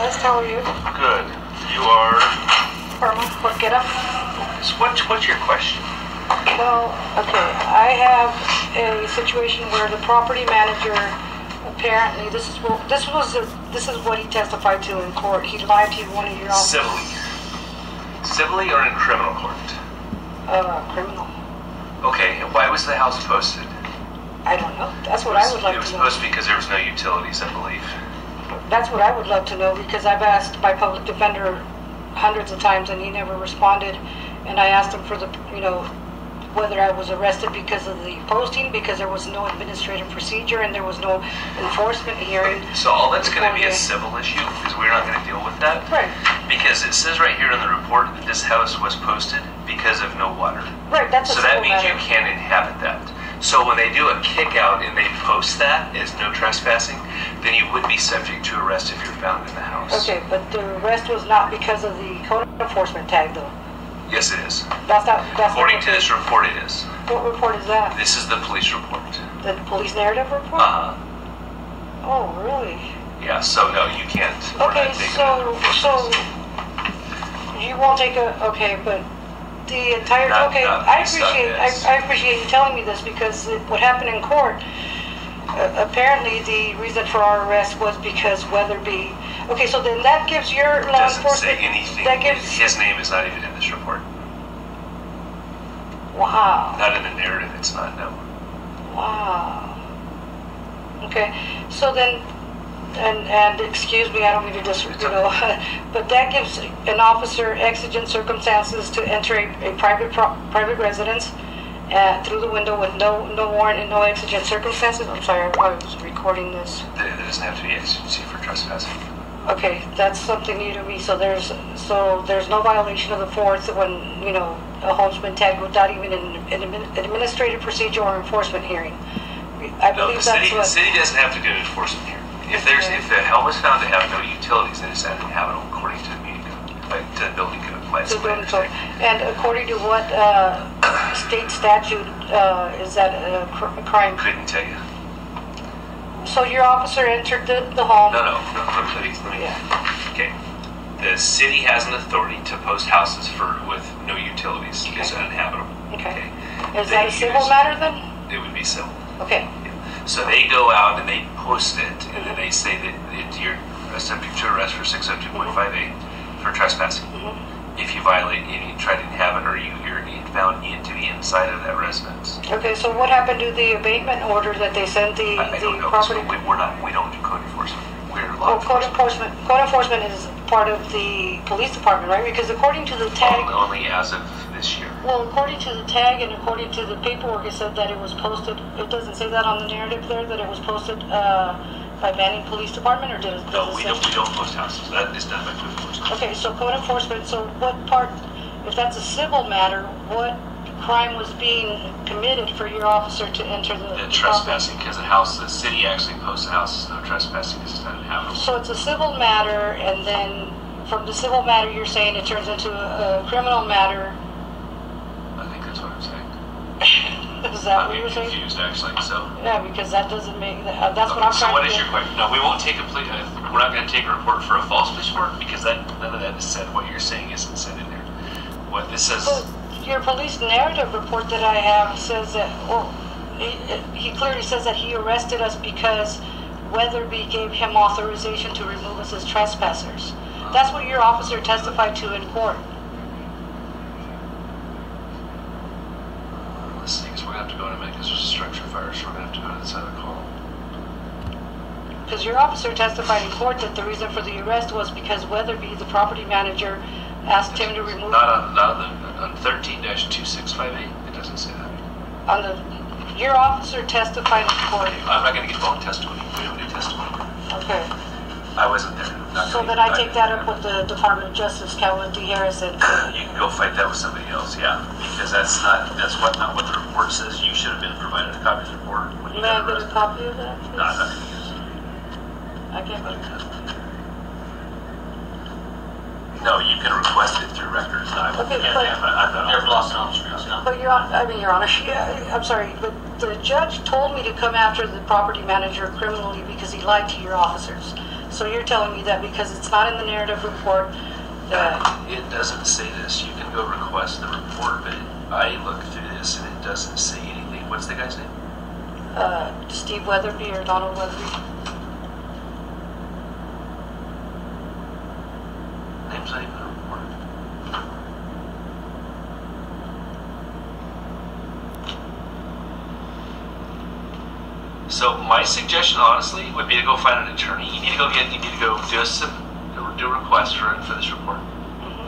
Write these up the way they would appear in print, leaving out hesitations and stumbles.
West, how are you? Good. You are? Irma, what get up? What's your question? Well, okay, I have a situation where the property manager apparently this is what he testified to in court. He lied to one of your officers. Civilly or in criminal court? Criminal. Okay, and why was the house posted? I don't know. That's what I would like to know. It was posted because there was no utilities, I believe. That's what I would love to know, because I've asked my public defender hundreds of times and he never responded. And I asked him for the, whether I was arrested because of the posting, because there was no administrative procedure and there was no enforcement hearing. So all that's going to be a civil issue, because we're not going to deal with that. Right. Because it says right here in the report that this house was posted because of no water. Right, that's a so that means you can't inhabit that. So when they do a kick out and they post that as no trespassing, then you would be subject to arrest if you're found in the house. Okay, but the arrest was not because of the code enforcement tag, though. Yes, it is. That's according to this report, it is. What report is that? This is the police report. The police narrative report? Oh, really? Yeah. So no, you can't. Okay, so you won't take a but. The entire I appreciate you telling me this, because what happened in court, apparently the reason for our arrest was because Weatherby. Okay, so then that gives your law enforcement. Doesn't say anything. That gives his name is not even in this report. Wow. Not in the narrative. It's not. No. Wow. Okay, so then. And excuse me, I don't mean to but that gives an officer exigent circumstances to enter a private residence through the window with no warrant and no exigent circumstances. I'm sorry, I was recording this. There doesn't have to be exigency for trespassing. Okay, that's something new to me. So there's no violation of the fourth when a home's been tagged without even an administrative procedure or enforcement hearing. I believe the city doesn't have to do an enforcement hearing. If the home is found to have no utilities, then it's uninhabitable according to the building code. And according to what state statute is that a crime? Couldn't tell you. So your officer entered the home. No. Let me. Yeah. Okay. The city has an authority to post houses with no utilities. Okay. It's uninhabitable. Okay. Is that a civil matter then? It would be civil. Okay. So they go out and they post it, and then they say that you're subject to arrest for 602.58 for trespassing. If you violate and you try to inhabit or you're found to be inside of that residence. Okay, so what happened to the abatement order that they sent the property? So we don't do code enforcement. We're law enforcement. Code enforcement is part of the police department, right? Because according to the tag... Only as of this year. Well, according to the tag and according to the paperwork, it said that it was posted. It doesn't say that on the narrative there, that it was posted by Manning Police Department, or does it? No, we don't post houses. That is done by code enforcement. Okay, so code enforcement. So what part? If that's a civil matter, what crime was being committed for your officer to enter the trespassing? Because the city actually posts the house as no trespassing because it's not inhabitable. So it's a civil matter, and then from the civil matter, you're saying it turns into a criminal matter. I think that's what I'm saying. Is that what you're saying? I'm confused, actually. So yeah, because that doesn't make that's what I'm trying to do. So what is your question? No, we won't take we're not going to take a report for a false police report, because none of that is said. What you're saying isn't said in there. What this says. So your police narrative report that I have says that, he clearly says that he arrested us because Weatherby gave him authorization to remove us as trespassers. That's what your officer testified to in court. Let's see, because we're going to have to go in a minute because there's a structure fire, so we're going to have to go to the side of the column. Because your officer testified in court that the reason for the arrest was because Weatherby, the property manager, asked him to remove... Not on 13-2658, it doesn't say that. Your officer testified in court. Okay, I'm not going to get involved in testimony. We don't do testimony. Okay. I wasn't there. So then I take that up with the Department of Justice, Calvin D. Harrison. You can go fight that with somebody else, yeah. Because that's not what the report says. You should have been provided a copy of the report. May I get a copy of that, please? No, I'm not going to use it. I can't get a copy. No, you can request it through records. Okay, but Your Honor, I'm sorry, but the judge told me to come after the property manager criminally because he lied to your officers. So you're telling me that because it's not in the narrative report that... It doesn't say this. You can go request the report, but I looked through this and it doesn't say anything. What's the guy's name? Steve Weatherby or Donald Weatherby. Name's not even a report. So my suggestion, honestly, would be to go find an attorney. You need to go do a request for this report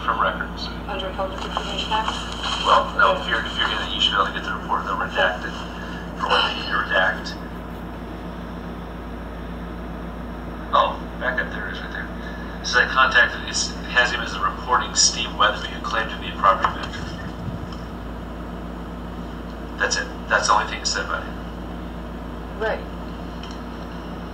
from records. Under Code of Information Act? Well, no, if you're gonna, you should be able to get the report. They'll redact it for what they need to redact. Oh, back up there, it is right there. It says I contacted. It has him as the reporting Steve Weatherby, who claimed to be a property manager. That's it. That's the only thing said about it. Right.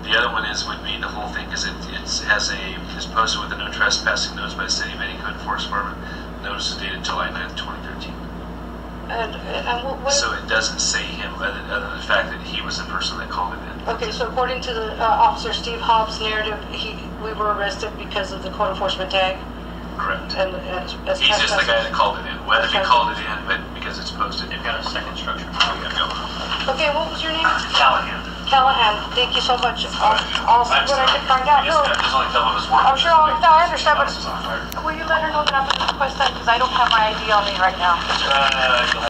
The other one would be the whole thing, because it is posted with a no trespassing notice by the City of Eddie Code Enforcement Department. Notice is dated July 9th, 2013. And what? So it doesn't say him other than the fact that he was the person that called him in. Okay, so according to the Officer Steve Hobbs' narrative, we were arrested because of the code enforcement tag. Correct. And as He's just the guy that called it in. Weatherby called it in, but because it's posted, They've got a second structure. Okay, what was your name? Callahan. Callahan. Thank you so much. I'll see what I can find out. No, there's only a couple of us working. I'm sure I understand, but It's on fire. will you let her know that I'm going to request that because I don't have my ID on me right now?